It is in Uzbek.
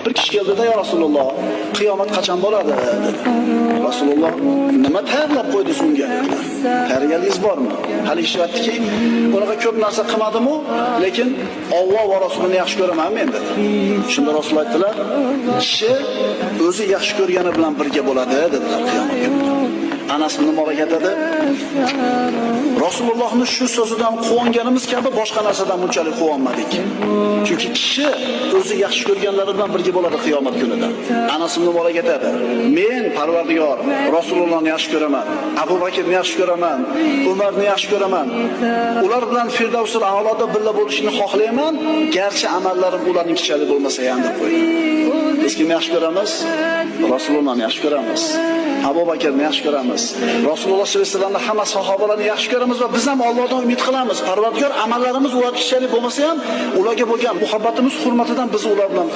Bir kishi keldida, "Ya Rasululloh, qiyomat qachon bo'ladi?" dedi. Rasululloh, "Nima tayyorlab qo'ydingiz unga?" dedilar. "Tayyorgarligingiz bormi?" Hali ishlatdiki, "Bunaqa ko'p narsa qilmadim-u, lekin Alloh va Rasulini yaxshi ko'raman men" dedi. Shunda Rasululloh aytdilar, "Kishi o'zi yaxshi ko'rgani bilan birga bo'ladi" dedilar qiyomat kunida. Anas ibn Malik aytadi, Rasulullohning shu so'zidan quvonganimiz kabi boshqa narsadan bunchalik quvonmadik. Chunki kishi o'zi yaxshi ko'rganlari bilan birga bo'ladi qiyomat kunida. Anas ibn Malik aytadi, "Men Parvardigor Rasulullohni yaxshi ko'raman, Abu Bakrni yaxshi ko'raman, Umarni yaxshi ko'raman. Ular bilan Firdavsul a'loda birga bo'lishni xohlayman, garchi amallarim ularninkichalik bo'lmasa ham" deb qo'ydi. Biz kimni yaxshi ko'ramiz? Rasulullohni yaxshi ko'ramiz. Abu Bakrni yaxshi ko'ramiz. Rasululloh sollallohu alayhi vasallamning hamma sahobalarni yaxshi ko'ramiz va biz ham Allohdan umid qilamiz. Parvardigor amallarimiz ularga bo'lmasa ham, ularga bo'lgan muhabbatimiz, hurmatidan biz ular bilan